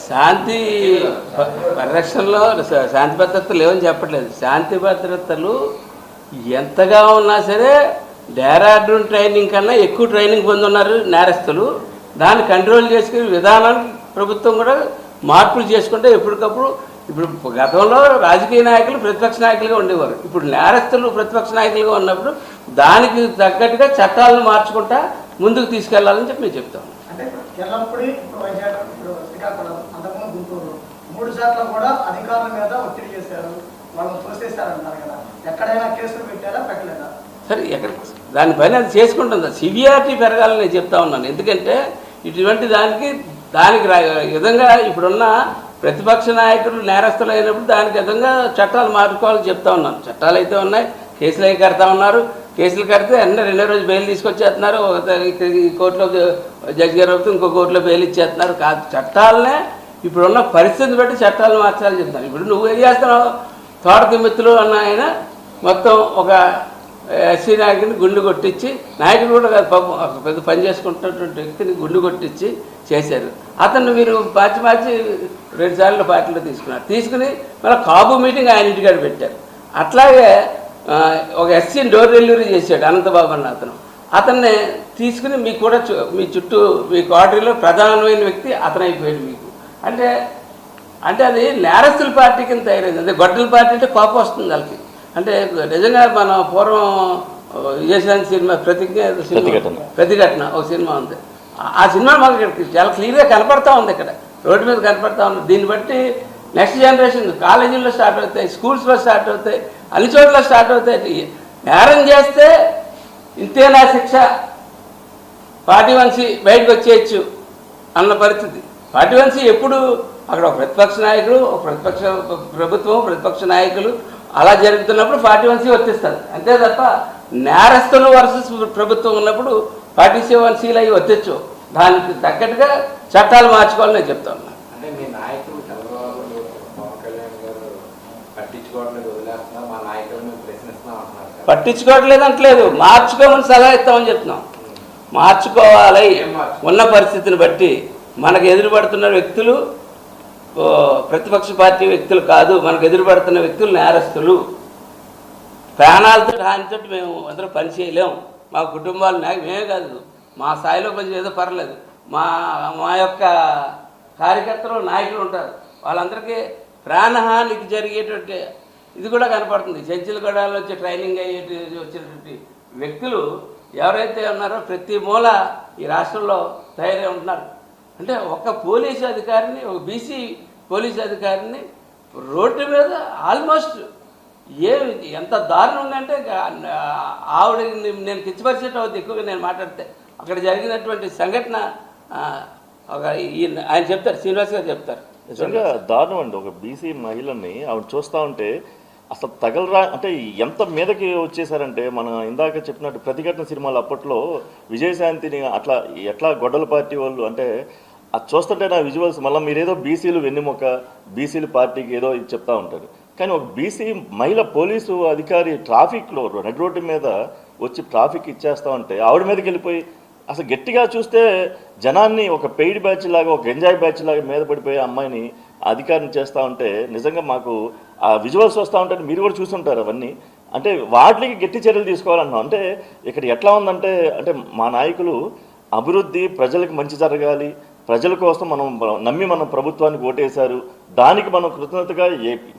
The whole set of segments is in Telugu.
శాంతి పరిరక్షణలో శాంతి భద్రతలు లేవని చెప్పట్లేదు. శాంతి భద్రతలు ఎంతగా ఉన్నా సరే డెహ్రాడూన్ ట్రైనింగ్ కన్నా ఎక్కువ ట్రైనింగ్ పొందున్నారు నేరస్తులు. దాన్ని కంట్రోల్ చేసుకునే విధానాన్ని ప్రభుత్వం కూడా మార్పులు చేసుకుంటే ఎప్పటికప్పుడు. ఇప్పుడు గతంలో రాజకీయ నాయకులు ప్రతిపక్ష నాయకులుగా ఉండేవారు. ఇప్పుడు నేరస్తులు ప్రతిపక్ష నాయకులుగా ఉన్నప్పుడు దానికి తగ్గట్టుగా చట్టాలను మార్చుకుంటా ముందుకు తీసుకెళ్లాలని చెప్పి మేము చెప్తాము. సరే ఎక్కడ దానిపైన అది చేసుకుంటుందా సివియారిటీ పెరగాలని నేను చెప్తా ఉన్నాను. ఎందుకంటే ఇటువంటి దానికి విధంగా ఇప్పుడున్న ప్రతిపక్ష నాయకులు నేరస్తులు అయినప్పుడు దానికి విధంగా చట్టాలు మార్చుకోవాలని చెప్తా ఉన్నాను. చట్టాలు అయితే ఉన్నాయి, కేసులు అవి కడతా ఉన్నారు. కేసులు కడితే అన్నీ రెండో రోజు బెయిల్ తీసుకొచ్చేస్తున్నారు. ఈ కోర్టులో జడ్జి గారు అవుతూ ఇంకో కోర్టులో బెయిల్ ఇచ్చేస్తున్నారు. కాదు, చట్టాలనే ఇప్పుడున్న పరిస్థితిని బట్టి చట్టాలు మార్చాలని చెప్తాను. ఇప్పుడు నువ్వు ఏం చేస్తున్నావు? తోట తిమ్మెత్తులు అన్న ఆయన మొత్తం ఒక ఎస్సీ నాయకుడిని గుండు కొట్టించి, నాయకుడు కూడా పెద్ద పని చేసుకుంటున్నటువంటి వ్యక్తిని గుండు కొట్టించి చేశారు. అతను మీరు మార్చి 2 సార్లు పార్టీలో తీసుకుని మళ్ళీ కాబు మీటింగ్ ఆయన ఇంటికాడ పెట్టారు. అట్లాగే ఒక ఎస్సీని డోర్ డెలివరీ చేశాడు అనంతబాబు అన్న అతన్ని తీసుకుని మీకు కూడా మీ చుట్టూ మీ క్వార్టరీలో ప్రధానమైన వ్యక్తి అతనైపోయాడు మీకు. అంటే అది నేరస్తుల పార్టీ కింద తయారైంది. అదే గొడ్డల పార్టీ అంటే కోపం వస్తుంది వాళ్ళకి. అంటే నిజంగా మన పూర్వం విజయశాంతి సినిమా ప్రతిఘటన ఒక సినిమా ఉంది. ఆ సినిమా మాకు చాలా క్లియర్గా కనపడతా ఉంది, ఇక్కడ రోడ్డు మీద కనపడతా ఉంది. దీన్ని బట్టి నెక్స్ట్ జనరేషన్ కాలేజీల్లో స్టార్ట్ అవుతాయి, స్కూల్స్లో స్టార్ట్ అవుతాయి, అన్ని చోట్ల స్టార్ట్ అవుతాయి. నేరం చేస్తే ఇంతేనా శిక్ష, 41C బయటకు వచ్చేయచ్చు అన్న పరిస్థితి. 41C ఎప్పుడు అక్కడ ఒక ప్రతిపక్ష నాయకుడు, ఒక ప్రభుత్వం, ప్రతిపక్ష నాయకులు అలా జరుగుతున్నప్పుడు 41C వర్తిస్తారు అంతే తప్ప నేరస్తులు వర్సెస్ ప్రభుత్వం ఉన్నప్పుడు 47Cలు అవి వర్తించు. దానికి తగ్గట్టుగా చట్టాలు మార్చుకోవాలని నేను చెప్తా ఉన్నా. అంటే మీ నాయకులు చంద్రబాబు పవన్ కళ్యాణ్ గారు పట్టించుకోవట్లేదు, వదిలేస్తున్నా, మా నాయకులను ప్రశ్నిస్తున్నాం అంటున్నారు. పట్టించుకోవట్లేదు అంటలేదు, మార్చుకోమని సలహా ఇస్తామని చెప్తున్నాం. మార్చుకోవాలి. ఉన్న పరిస్థితిని బట్టి మనకు ఎదురుపడుతున్న వ్యక్తులు ప్రతిపక్ష పార్టీ వ్యక్తులు కాదు, మనకు ఎదురుపడుతున్న వ్యక్తులు నేరస్తులు. ప్రాణాలతో హానితో మేము అందరూ పని చేయలేము. మా కుటుంబాలు మేమే కాదు, మా స్థాయిలో పనిచేయదో పర్లేదు, మా యొక్క కార్యకర్తలు నాయకులు ఉంటారు, వాళ్ళందరికీ ప్రాణహానికి జరిగేటువంటి ఇది కూడా కనపడుతుంది. చెంచులగూడలో వచ్చి ట్రైనింగ్ అయ్యేటి వచ్చినటువంటి వ్యక్తులు ఎవరైతే ఉన్నారో ప్రతి మూల ఈ రాష్ట్రంలో తయారై ఉంటున్నారు. అంటే ఒక పోలీసు అధికారిని, ఒక బీసీ పోలీసు అధికారిని రోడ్డు మీద ఆల్మోస్ట్ ఎంత దారుణం ఉందంటే ఆవిడ నేను కిచ్చిపరిచేట అవుతుంది ఎక్కువగా నేను మాట్లాడితే. అక్కడ జరిగినటువంటి సంఘటన ఆయన చెప్తారు, శ్రీనివాస్ గారు చెప్తారు. నిజంగా దారుణం అండి. ఒక బీసీ మహిళని ఆవిడ చూస్తూ ఉంటే అసలు తగలరా అంటే ఎంత మీదకి వచ్చేసారంటే, మన ఇందాక చెప్పినట్టు ప్రతిఘటన సినిమాలు అప్పట్లో విజయశాంతిని అట్లా ఎట్లా గొడ్డల పార్టీ వాళ్ళు అంటే అది చూస్తుంటే నా విజువల్స్ మళ్ళీ మీరేదో బీసీలు వెన్నెముక, బీసీలు పార్టీకి ఏదో ఇది చెప్తా ఉంటారు. కానీ ఒక బీసీ మహిళ పోలీసు అధికారి ట్రాఫిక్లో నడి రోడ్డు మీద వచ్చి ట్రాఫిక్ ఇచ్చేస్తా ఉంటే ఆవిడ మీదకి వెళ్ళిపోయి అసలు గట్టిగా చూస్తే జనాన్ని ఒక పెయిడ్ బ్యాచ్ లాగా, ఒక ఎంజాయ్ బ్యాచ్ లాగా మీద పడిపోయే అమ్మాయిని అధికారిని చేస్తూ ఉంటే నిజంగా మాకు ఆ విజువల్స్ వస్తూ ఉంటే మీరు కూడా చూస్తుంటారు అవన్నీ. అంటే వాటికి గట్టి చర్యలు తీసుకోవాలన్నాం. అంటే ఇక్కడ ఎట్లా ఉందంటే, అంటే మా నాయకులు అభివృద్ధి, ప్రజలకు మంచి జరగాలి, ప్రజల కోసం మనం నమ్మి మన ప్రభుత్వానికి ఓటేశారు, దానికి మనం కృతజ్ఞతగా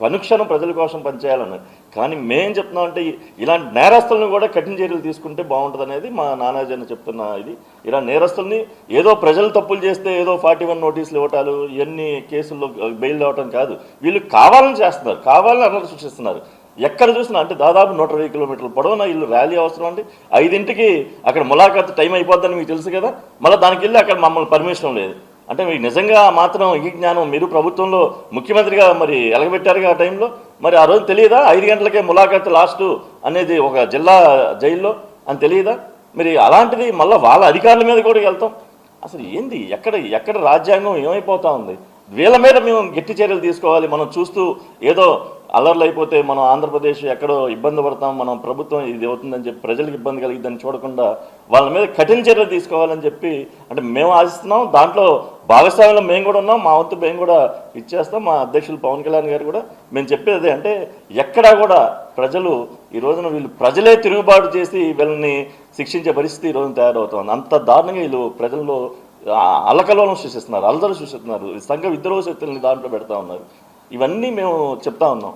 అనుక్షణం ప్రజల కోసం పనిచేయాలన్నారు. కానీ మేం చెప్తున్నామంటే ఇలాంటి నేరస్తులను కూడా కఠిన చర్యలు తీసుకుంటే బాగుంటుంది అనేది మా నానాజీ చెప్తున్న ఇది. ఇలా నేరస్తుల్ని ఏదో ప్రజలు తప్పులు చేస్తే ఏదో 41 నోటీసులు ఇవ్వటాలు, ఇవన్నీ కేసుల్లో బెయిల్ అవ్వటం కాదు, వీళ్ళు కావాలని చేస్తున్నారు, కావాలని అల్లరి సృష్టిస్తున్నారు. ఎక్కడ చూసినా అంటే దాదాపు 120 కిలోమీటర్ల పొడవున ఇల్లు ర్యాలీ అవసరం అండి. 5ంటికి అక్కడ ములాఖాత్ టైం అయిపోద్దని మీకు తెలుసు కదా, మళ్ళీ దానికి వెళ్ళి అక్కడ మమ్మల్ని పర్మిషన్ లేదు అంటే మీకు నిజంగా మాత్రం ఈ జ్ఞానం మీరు ప్రభుత్వంలో ముఖ్యమంత్రిగా మరి ఎలగబెట్టారుగా ఆ టైంలో, మరి ఆ రోజు తెలియదా 5 గంటలకే ములాఖాత్ లాస్ట్ అనేది ఒక జిల్లా జైల్లో అని తెలియదా? మరి అలాంటిది మళ్ళీ వాళ్ళ అధికారుల మీద కూడా వెళ్తాం. అసలు ఏంది ఎక్కడ రాజ్యాంగం ఏమైపోతా ఉంది? వీళ్ళ మీద మేము గట్టి చర్యలు తీసుకోవాలి. మనం చూస్తూ ఏదో అల్లర్లు అయిపోతే మనం ఆంధ్రప్రదేశ్ ఎక్కడో ఇబ్బంది పడతాం, మనం ప్రభుత్వం ఇది అవుతుందని చెప్పి ప్రజలకు ఇబ్బంది కలిగిద్దని చూడకుండా వాళ్ళ మీద కఠిన చర్యలు తీసుకోవాలని చెప్పి అంటే మేము ఆశిస్తున్నాం. దాంట్లో భాగస్వామ్యంలో మేము కూడా ఉన్నాం, మా వంతు మేము కూడా ఇచ్చేస్తాం. మా అధ్యక్షులు పవన్ కళ్యాణ్ గారు కూడా మేము చెప్పేది అంటే ఎక్కడా కూడా ప్రజలు ఈ రోజున వీళ్ళు ప్రజలే తిరుగుబాటు చేసి వీళ్ళని శిక్షించే పరిస్థితి ఈ రోజున తయారవుతుంది. అంత దారుణంగా వీళ్ళు ప్రజల్లో అల్లకల్లోలం సృష్టిస్తున్నారు, అలజలు సృష్టిస్తున్నారు, సంఘ విద్రోహ శక్తుల్ని దాంట్లో పెడతా ఉన్నారు. ఇవన్నీ మేము చెప్తా ఉన్నాం.